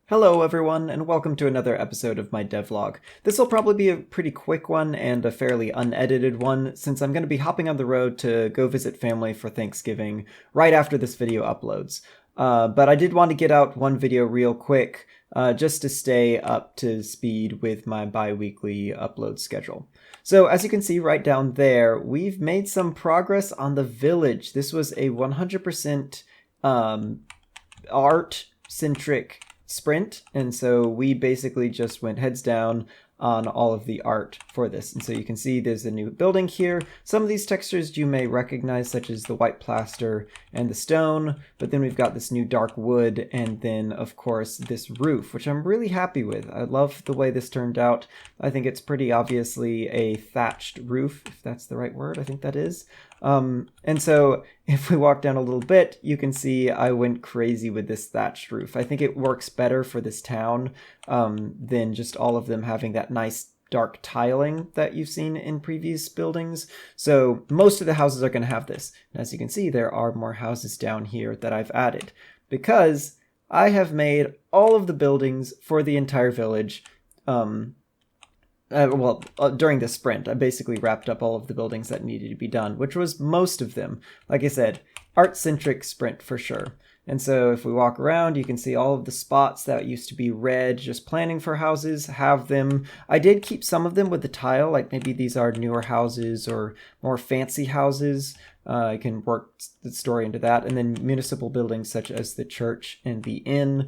Hello everyone, and welcome to another episode of my devlog. This will probably be a pretty quick one and a fairly unedited one, since I'm going to be hopping on the road to go visit family for Thanksgiving right after this video uploads. But I did want to get out one video real quick, just to stay up to speed with my bi-weekly upload schedule. So as you can see right down there, we've made some progress on the village. This was a 100% art-centric sprint, and so we basically just went heads down on all of the art for this. And so you can see there's a new building here. Some of these textures you may recognize, such as the white plaster and the stone, but then we've got this new dark wood, and then of course this roof, which I'm really happy with. I love the way this turned out. I think it's pretty obviously a thatched roof, if that's the right word. I think that is. And so if we walk down a little bit, you can see I went crazy with this thatched roof. I think it works better for this town than just all of them having that nice dark tiling that you've seen in previous buildings. So most of the houses are going to have this. And as you can see, there are more houses down here that I've added because I have made all of the buildings for the entire village. During the sprint, I basically wrapped up all of the buildings that needed to be done, which was most of them. Like I said, art-centric sprint for sure. And so if we walk around, you can see all of the spots that used to be red, just planning for houses, have them. I did keep some of them with the tile, like maybe these are newer houses or more fancy houses. I can work the story into that. And then municipal buildings such as the church and the inn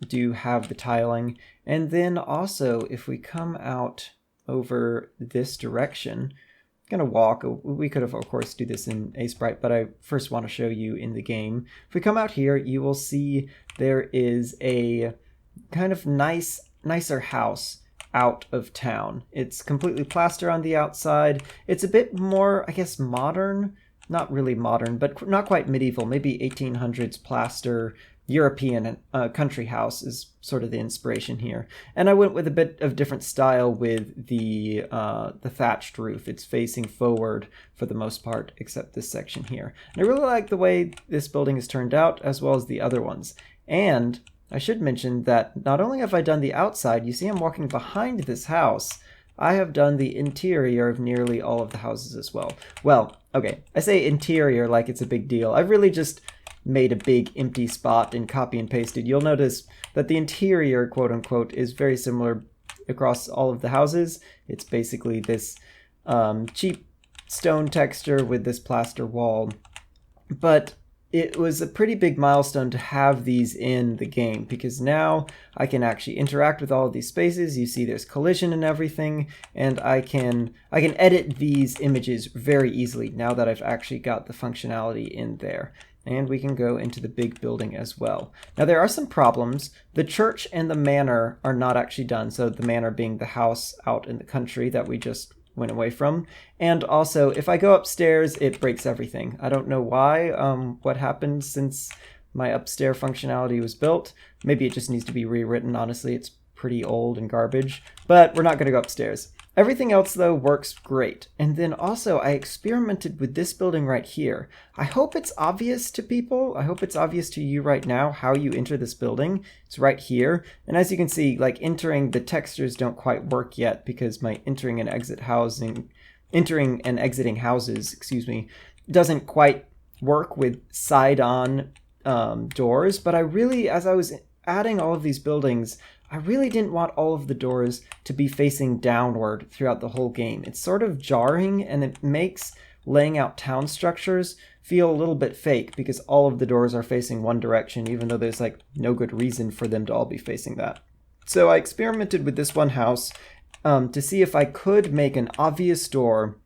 do have the tiling. And then also, if we come out over this direction, I'm going to walk. We could have, of course, do this in Sprite, but I first want to show you in the game. If we come out here, you will see there is a kind of nicer house out of town. It's completely plaster on the outside. It's a bit more, I guess, modern. Not really modern, but not quite medieval. Maybe 1800s plaster. European country house is sort of the inspiration here. And I went with a bit of different style with the thatched roof. It's facing forward for the most part, except this section here. And I really like the way this building has turned out, as well as the other ones. And I should mention that not only have I done the outside, you see I'm walking behind this house, I have done the interior of nearly all of the houses as well. Well, okay, I say interior like it's a big deal. I've really just made a big empty spot and copy and pasted. You'll notice that the interior, quote unquote, is very similar across all of the houses. It's basically this cheap stone texture with this plaster wall. But it was a pretty big milestone to have these in the game, because now I can actually interact with all of these spaces. You see there's collision and everything, and I can edit these images very easily now that I've actually got the functionality in there. And we can go into the big building as well. Now there are some problems. The church and the manor are not actually done. So the manor being the house out in the country that we just went away from. And also, if I go upstairs, it breaks everything. I don't know why, what happened since my upstairs functionality was built. Maybe it just needs to be rewritten. Honestly, it's pretty old and garbage, but we're not going to go upstairs. Everything else, though, works great. And then also, I experimented with this building right here. I hope it's obvious to people. I hope it's obvious to you right now how you enter this building. It's right here. And as you can see, like entering, the textures don't quite work yet because my entering and exiting houses, doesn't quite work with side-on doors. But I really, as I was adding all of these buildings, I really didn't want all of the doors to be facing downward throughout the whole game. It's sort of jarring, and it makes laying out town structures feel a little bit fake because all of the doors are facing one direction, even though there's like no good reason for them to all be facing that. So I experimented with this one house to see if I could make an obvious door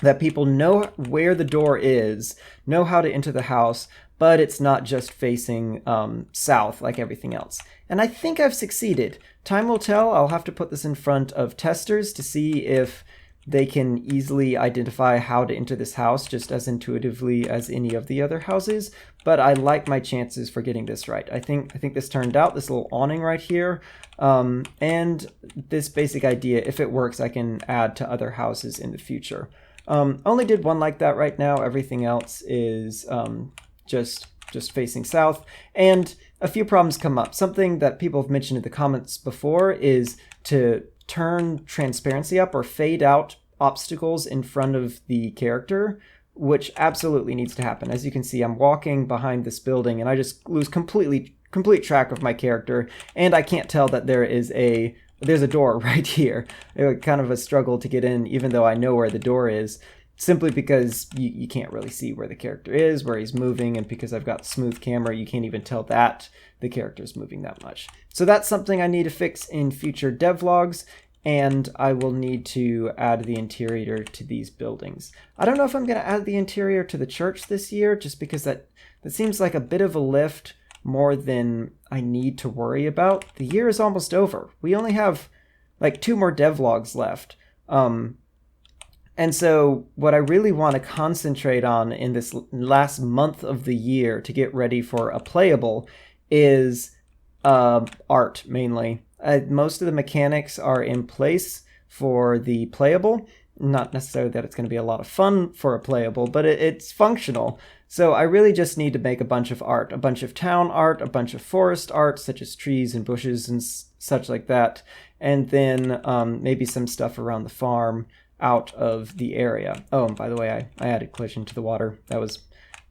that people know where the door is, know how to enter the house, but it's not just facing south like everything else. And I think I've succeeded. Time will tell. I'll have to put this in front of testers to see if they can easily identify how to enter this house just as intuitively as any of the other houses. But I like my chances for getting this right. I think this turned out, this little awning right here. And this basic idea, if it works, I can add to other houses in the future. Only did one like that right now. Everything else is just facing south. And a few problems come up. Something that people have mentioned in the comments before is to turn transparency up or fade out obstacles in front of the character, which absolutely needs to happen. As you can see, I'm walking behind this building and I just lose complete track of my character, and I can't tell that there's a door right here. It was kind of a struggle to get in, even though I know where the door is, simply because you can't really see where the character is, where he's moving, and because I've got smooth camera, you can't even tell that the character's moving that much. So that's something I need to fix in future devlogs, and I will need to add the interior to these buildings. I don't know if I'm going to add the interior to the church this year, just because that seems like a bit of a lift, more than I need to worry about. The year is almost over. We only have like 2 more devlogs left. And so what I really want to concentrate on in this last month of the year to get ready for a playable is art, mainly. Most of the mechanics are in place for the playable. Not necessarily that it's going to be a lot of fun for a playable, but it's functional. So I really just need to make a bunch of art, a bunch of town art, a bunch of forest art, such as trees and bushes and such like that, and then maybe some stuff around the farm out of the area. Oh, and by the way, I added collision to the water.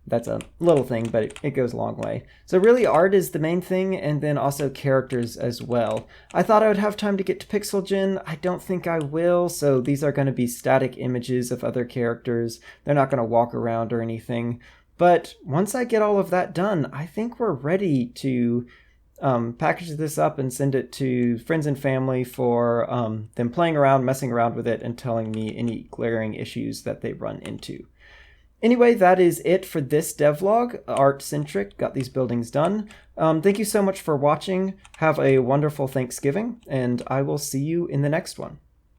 That's a little thing, but it goes a long way. So really art is the main thing, and then also characters as well. I thought I would have time to get to pixel gen. I don't think I will, so these are going to be static images of other characters. They're not going to walk around or anything. But once I get all of that done, I think we're ready to package this up and send it to friends and family for them playing around, messing around with it, and telling me any glaring issues that they run into. Anyway, that is it for this devlog. Art-centric, got these buildings done. Thank you so much for watching. Have a wonderful Thanksgiving, and I will see you in the next one.